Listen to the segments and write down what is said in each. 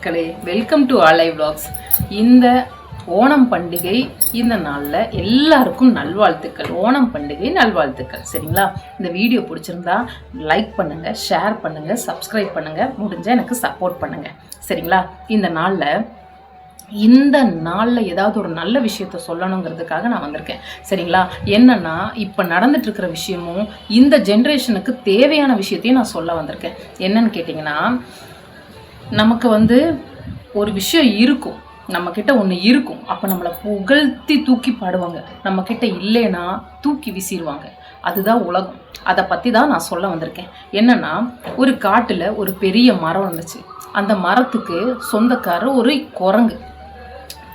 மக்களே, welcome to ஆலை vlogs. இந்த ஓணம் பண்டிகை இந்த நாளில் எல்லாருக்கும் நல்வாழ்த்துக்கள். ஓணம் பண்டிகை நல்வாழ்த்துக்கள். சரிங்களா? இந்த வீடியோ பிடிச்சிருந்தா லைக் பண்ணுங்கள், ஷேர் பண்ணுங்கள், சப்ஸ்கிரைப் பண்ணுங்கள், முடிஞ்சால் எனக்கு சப்போர்ட் பண்ணுங்கள். சரிங்களா? இந்த நாளில் ஏதாவது ஒரு நல்ல விஷயத்த சொல்லணுங்கிறதுக்காக நான் வந்திருக்கேன். சரிங்களா? என்னன்னா இப்போ நடந்துட்டு இருக்கிற விஷயமும் இந்த ஜென்ரேஷனுக்கு தேவையான விஷயத்தையும் நான் சொல்ல வந்திருக்கேன். என்னன்னு கேட்டிங்கன்னா, நமக்கு ஒரு விஷயம் இருக்கும், நம்மக்கிட்ட ஒன்று இருக்கும், அப்போ நம்மளை புகழ்த்தி தூக்கி பாடுவாங்க. நம்மக்கிட்ட இல்லைன்னா தூக்கி வீசிடுவாங்க. அதுதான் உலகம். அதை பற்றி தான் நான் சொல்ல வந்திருக்கேன். என்னென்னா, ஒரு காட்டில் ஒரு பெரிய மரம் இருந்துச்சு. அந்த மரத்துக்கு சொந்தக்காரர் ஒரு குரங்கு.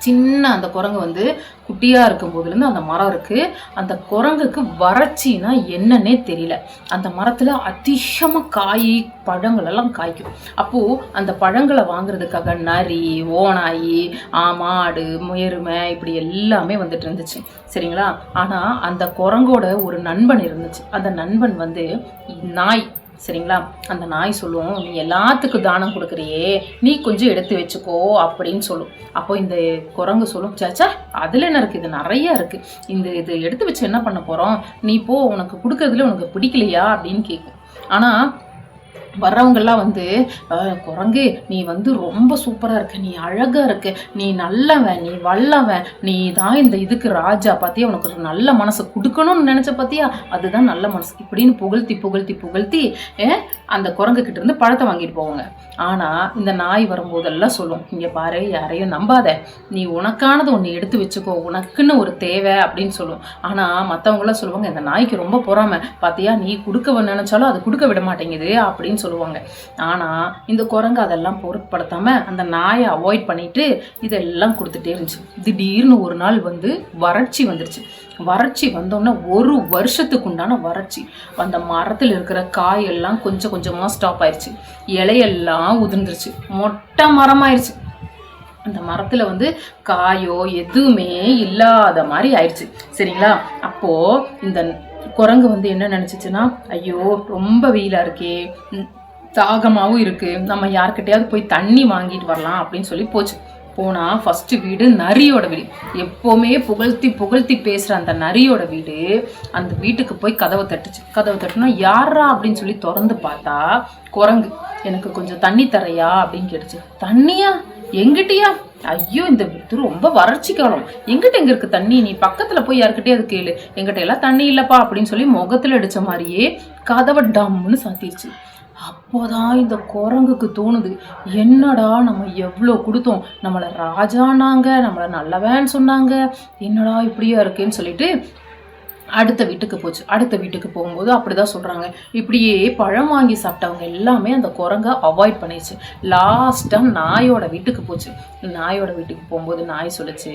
சின்ன அந்த குரங்கு குட்டியாக இருக்கும் போதுலேருந்து அந்த மரம் இருக்குது. அந்த குரங்குக்கு வறட்சின்னா என்னன்னே தெரியல. அந்த மரத்தில் அதிகமாக பழங்கள் எல்லாம் காய்க்கும். அப்போது அந்த பழங்களை வாங்குறதுக்காக நரி, ஓநாய், மாடு, எருமை இப்படி எல்லாமே வந்துட்டு இருந்துச்சு. சரிங்களா? ஆனால் அந்த குரங்கோட ஒரு நண்பன் இருந்துச்சு. அந்த நண்பன் நாய். சரிங்களா? அந்த நாய் சொல்லும், நீ எல்லாத்துக்கும் தானம் கொடுக்குறியே, நீ கொஞ்சம் எடுத்து வச்சுக்கோ அப்படின்னு சொல்லும். அப்போ இந்த குரங்கு சொல்லும், சாச்சா அதில் என்ன இருக்குது, இது நிறையா இருக்குது, இது எடுத்து வச்சு என்ன பண்ண போகிறோம், நீ போ, உனக்கு கொடுக்கறதுல உனக்கு பிடிக்கலையா அப்படின்னு கேட்கும். ஆனால் வர்றவங்கெல்லாம் குரங்கு நீ ரொம்ப சூப்பராக இருக்க, நீ அழகாக இருக்க, நீ நல்லவன், நீ வல்லவன், நீ தான் இந்த இதுக்கு ராஜா, பார்த்தியா, உனக்கு ஒரு நல்ல மனசை கொடுக்கணும்னு நினச்ச பார்த்தியா, அதுதான் நல்ல மனசு இப்படின்னு புகழ்த்தி புகழ்த்தி புகழ்த்தி அந்த குரங்கு கிட்ட இருந்து பழத்தை வாங்கிட்டு போவாங்க. ஆனால் இந்த நாய் வரும்போதெல்லாம் சொல்லும், இங்கே பாரு, யாரையும் நம்பாத, நீ உனக்கானது ஒன்று எடுத்து வச்சுக்கோ, உனக்குன்னு ஒரு தேவை அப்படின்னு சொல்லும். ஆனால் மற்றவங்களாம் சொல்லுவாங்க, இந்த நாய்க்கு ரொம்ப பொறாமை, பார்த்தியா, நீ கொடுக்க நினைச்சாலும் அது கொடுக்க விட மாட்டேங்குது அப்படின்னு சொல்லுவாங்க. ஆனால் இந்த குரங்கு அதெல்லாம் பொருட்படுத்தாமல் அந்த நாயை அவாய்ட் பண்ணிட்டு இதெல்லாம் கொடுத்துட்டே இருந்துச்சு. திடீர்னு ஒரு நாள் வறட்சி வந்துருச்சு. வறட்சி வந்தோடனே ஒரு வருஷத்துக்கு உண்டான வறட்சி. அந்த மரத்தில் இருக்கிற காயெல்லாம் கொஞ்சம் கொஞ்சமாக ஸ்டாப் ஆயிடுச்சு. இலையெல்லாம் உதிர்ந்துருச்சு. மொட்டை மரமாயிருச்சு. அந்த மரத்தில் காயோ எதுவுமே இல்லாத மாதிரி ஆயிடுச்சு. சரிங்களா? அப்போது இந்த குரங்கு என்ன நினச்சிச்சுன்னா, ஐயோ ரொம்ப வெயிலாக இருக்கே, தாகமாகவும் இருக்குது, நம்ம யார்கிட்டையாவது போய் தண்ணி வாங்கிட்டு வரலாம் அப்படின்னு சொல்லி போச்சு. போனால் ஃபஸ்ட்டு வீடு நரியோட வீடு. எப்போவுமே புகழ்த்தி புகழ்த்தி பேசுகிற அந்த நரியோட வீடு. அந்த வீட்டுக்கு போய் கதவை தட்டுச்சு. கதவை தட்டுனா யாரா அப்படின்னு சொல்லி திறந்து பார்த்தா குரங்கு. எனக்கு கொஞ்சம் தண்ணி தரையா அப்படின்னு கேட்டுச்சு. தண்ணியா? எங்கிட்டயா? ஐயோ, இந்த ரொம்ப வறட்சி காலம், எங்கிட்ட எங்க இருக்கு தண்ணி, நீ பக்கத்துல போய் யாருக்கிட்டே அது கேளு, எங்கிட்ட எல்லாம் தண்ணி இல்லப்பா அப்படின்னு சொல்லி முகத்துல அடிச்ச மாதிரியே கதவை டம்னு சாத்திருச்சு. அப்போதான் இந்த குரங்குக்கு தோணுது, என்னடா நம்ம எவ்வளோ கொடுத்தோம், நம்மளை ராஜானாங்க, நம்மளை நல்லவன்னு சொன்னாங்க, என்னடா இப்படியா இருக்குன்னு சொல்லிட்டு அடுத்த வீட்டுக்கு போச்சு. அடுத்த வீட்டுக்கு போகும்போது அப்படிதான் சொல்கிறாங்க, இப்படியே பழம் வாங்கி சாப்பிட்டவங்க எல்லாமே அந்த குரங்கை அவாய்ட் பண்ணிடுச்சு. லாஸ்ட்டாக நாயோட வீட்டுக்கு போச்சு. நாயோட வீட்டுக்கு போகும்போது நாய் சொல்லிச்சு,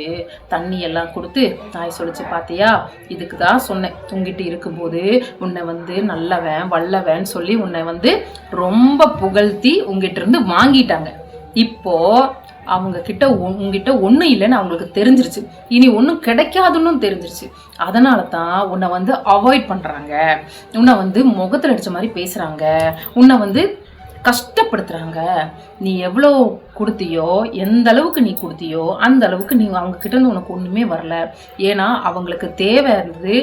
தண்ணி எல்லாம் கொடுத்து நாய் சொல்லிச்சு, பார்த்தியா, இதுக்கு தான் சொன்னேன், உங்ககிட்ட இருக்கும்போது உன்னை நல்லவன் வல்லவன் சொல்லி உன்னை ரொம்ப புகழ்த்தி உங்ககிட்ட இருந்து வாங்கிட்டாங்க. இப்போது உங்ககிட்ட ஒன்றும் இல்லைன்னு அவங்களுக்கு தெரிஞ்சிருச்சு, இனி ஒன்றும் கிடைக்காதுன்னு தெரிஞ்சிருச்சு. அதனால தான் உன்னை அவாய்ட் பண்ணுறாங்க, உன்னை முகத்தில் அடித்த மாதிரி பேசுகிறாங்க, உன்னை கஷ்டப்படுத்துகிறாங்க. நீ எவ்வளோ கொடுத்தியோ, எந்த அளவுக்கு நீ கொடுத்தியோ அந்த அளவுக்கு நீ அவங்கக்கிட்ட இருந்து உனக்கு ஒன்றுமே வரல. ஏன்னா அவங்களுக்கு தேவை இருந்தது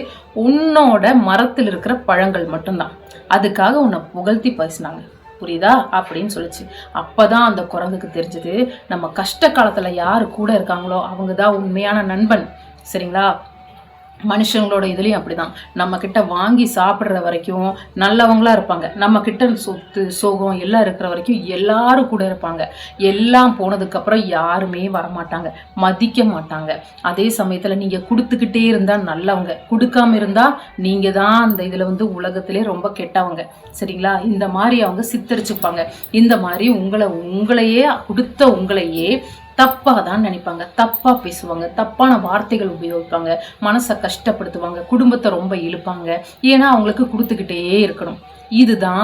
உன்னோட மரத்தில் இருக்கிற பழங்கள் மட்டும்தான். அதுக்காக உன்னை புகழ்த்தி பேசினாங்க, புரியுதா அப்படின்னு சொல்லிச்சு. அப்போதான் அந்த குரங்குக்கு தெரிஞ்சது, நம்ம கஷ்ட காலத்தில் யார் கூட இருக்காங்களோ அவங்க தான் உண்மையான நண்பன். சரிங்களா? மனுஷங்களோட இதுலேயும் அப்படிதான். நம்மக்கிட்ட வாங்கி சாப்பிட்ற வரைக்கும் நல்லவங்களா இருப்பாங்க, நம்மக்கிட்ட சொத்து சோகம் எல்லாம் இருக்கிற வரைக்கும் எல்லாரும் கூட இருப்பாங்க. எல்லாம் போனதுக்கப்புறம் யாருமே வரமாட்டாங்க, மதிக்க மாட்டாங்க. அதே சமயத்தில் நீங்கள் கொடுத்துக்கிட்டே இருந்தால் நல்லவங்க, கொடுக்காம இருந்தால் நீங்கள் தான் அந்த இதில் உலகத்திலே ரொம்ப கெட்டவங்க. சரிங்களா? இந்த மாதிரி அவங்க சித்தரிச்சுப்பாங்க. இந்த மாதிரி உங்களையே கொடுத்த உங்களையே தப்பாக தான் நினைப்பாங்க, தப்பாக பேசுவாங்க, தப்பான வார்த்தைகள் உபயோகிப்பாங்க, மனசை கஷ்டப்படுத்துவாங்க, குடும்பத்தை ரொம்ப இழுப்பாங்க. ஏன்னா அவங்களுக்கு கொடுத்துக்கிட்டே இருக்கணும். இதுதான்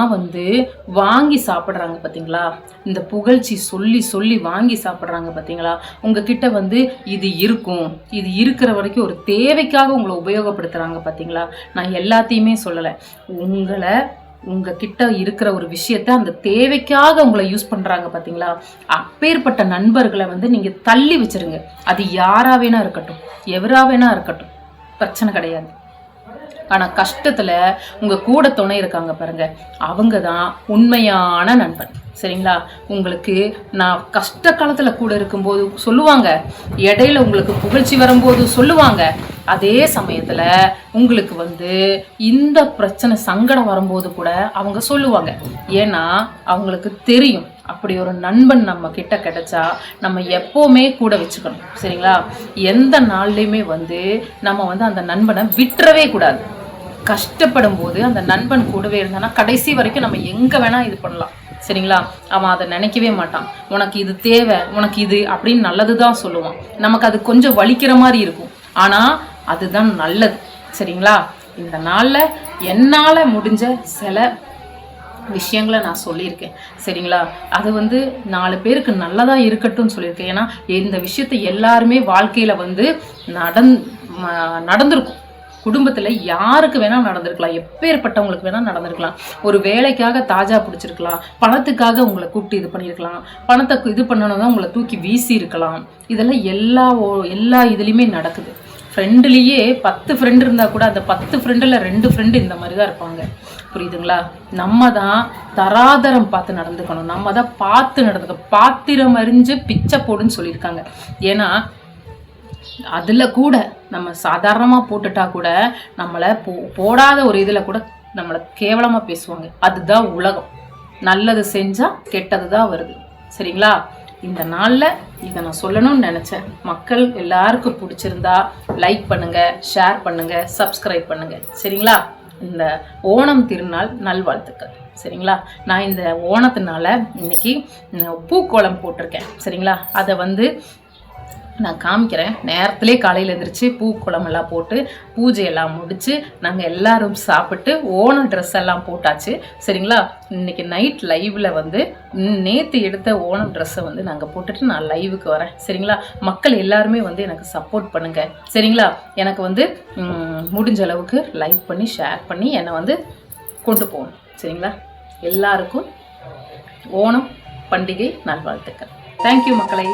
வாங்கி சாப்பிட்றாங்க பார்த்தீங்களா? இந்த புகழ்ச்சி சொல்லி சொல்லி வாங்கி சாப்பிட்றாங்க பார்த்தீங்களா? உங்ககிட்ட இது இருக்கும், இது இருக்கிற வரைக்கும் ஒரு தேவைக்காக உங்களை உபயோகப்படுத்துகிறாங்க பார்த்தீங்களா? நான் எல்லாத்தையுமே சொல்லலை, உங்களை உங்ககிட்ட இருக்கிற ஒரு விஷயத்த அந்த தேவைக்காக உங்களை யூஸ் பண்றாங்க பாத்தீங்களா, அப்பேற்பட்ட நண்பர்களை வந்து நீங்க தள்ளி வச்சிருங்க. அது யாரா வேணா இருக்கட்டும், எவரா வேணா இருக்கட்டும், பிரச்சனை கிடையாது. ஆனா கஷ்டத்துல உங்க கூட துணை இருக்காங்க பாருங்க, அவங்க தான் உண்மையான நண்பன். சரிங்களா? உங்களுக்கு நான் கஷ்ட காலத்துல கூட இருக்கும்போது சொல்லுவாங்க, இடையில உங்களுக்கு புகழ்ச்சி வரும்போது சொல்லுவாங்க, அதே சமயத்துல உங்களுக்கு வந்து இந்த பிரச்சனை சங்கடம் வரும்போது கூட அவங்க சொல்லுவாங்க. ஏன்னா அவங்களுக்கு தெரியும் அப்படி ஒரு நண்பன் நம்ம கிட்ட கிடைச்சா நம்ம எப்பவுமே கூட வச்சுக்கணும். சரிங்களா? எந்த நாள்லையுமே வந்து நம்ம வந்து அந்த நண்பனை விட்டுறவே கூடாது. கஷ்டப்படும் போது அந்த நண்பன் கூடவே இருந்தானா கடைசி வரைக்கும் நம்ம எங்க வேணா இது பண்ணலாம். சரிங்களா? அவன் அதை நினைக்கவே மாட்டான். உனக்கு இது தேவை, உனக்கு இது அப்படின்னு நல்லதுதான் சொல்லுவான். நமக்கு அது கொஞ்சம் வலிக்கிற மாதிரி இருக்கும், ஆனா அதுதான் நல்லது. சரிங்களா? இந்த நாள்ல என்னால முடிஞ்ச சில விஷயங்களை நான் சொல்லியிருக்கேன். சரிங்களா? அது வந்து 4 பேருக்கு நல்லதா இருக்கட்டும்னு சொல்லியிருக்கேன். ஏன்னா இந்த விஷயத்தை எல்லாருமே வாழ்க்கையில வந்து நடந்திருக்கும். குடும்பத்துல யாருக்கு வேணா நடந்திருக்கலாம், எப்பேற்பட்டவங்களுக்கு வேணா நடந்திருக்கலாம். ஒரு வேலைக்காக தாஜா பிடிச்சிருக்கலாம், பணத்துக்காக உங்களை கூப்பிட்டு இது பண்ணியிருக்கலாம், பணத்தை இது பண்ணணும் உங்களை தூக்கி வீசி இருக்கலாம். இதெல்லாம் எல்லா இதுலையுமே நடக்குது. ஃப்ரெண்டுலேயே 10 ஃப்ரெண்டு இருந்தால் கூட அந்த 10 ஃப்ரெண்டில் 2 ஃப்ரெண்டு இந்த மாதிரி தான் இருப்பாங்க. புரியுதுங்களா? நம்ம தான் தராதரம் பார்த்து நடந்துக்கணும். நம்ம தான் பார்த்து நடந்துக்கணும். பாத்திரம் அறிஞ்சு பிச்சை போடுன்னு சொல்லியிருக்காங்க. ஏன்னா அதில் கூட நம்ம சாதாரணமாக போட்டுட்டா கூட நம்மளை போடாத ஒரு இதில் கூட நம்மளை கேவலமாக பேசுவாங்க. அதுதான் உலகம். நல்லது செஞ்சால் கெட்டது தான் வருது. சரிங்களா? இந்த நாளில் இதை நான் சொல்லணும்னு நினச்சேன். மக்கள் எல்லாருக்கும் பிடிச்சிருந்தா லைக் பண்ணுங்கள், ஷேர் பண்ணுங்கள், சப்ஸ்கிரைப் பண்ணுங்கள். சரிங்களா? இந்த ஓணம் திருநாள் நல்வாழ்த்துக்கள். சரிங்களா? நான் இந்த ஓணத்தினால இன்னைக்கு பூக்கோளம் போட்டிருக்கேன். சரிங்களா? அதை வந்து நான் காமிக்கிறேன். நேரத்திலே காலையில் எழுந்திரிச்சு பூக்குளமெல்லாம் போட்டு பூஜையெல்லாம் முடித்து நாங்கள் எல்லாரும் சாப்பிட்டு ஓணம் ட்ரெஸ் எல்லாம் போட்டாச்சு. சரிங்களா? இன்னைக்கு நைட் லைவில் வந்து நேற்று எடுத்த ஓணம் ட்ரெஸ்ஸை வந்து நாங்கள் போட்டுட்டு நான் லைவுக்கு வரேன். சரிங்களா? மக்கள் எல்லாருமே வந்து எனக்கு சப்போர்ட் பண்ணுங்கள். சரிங்களா? எனக்கு வந்து முடிஞ்ச அளவுக்கு லைக் பண்ணி ஷேர் பண்ணி என்னை வந்து கொண்டு போகணும். சரிங்களா? எல்லாருக்கும் ஓணம் பண்டிகை நல்வாழ்த்துக்கள். தேங்க்யூ மக்களை.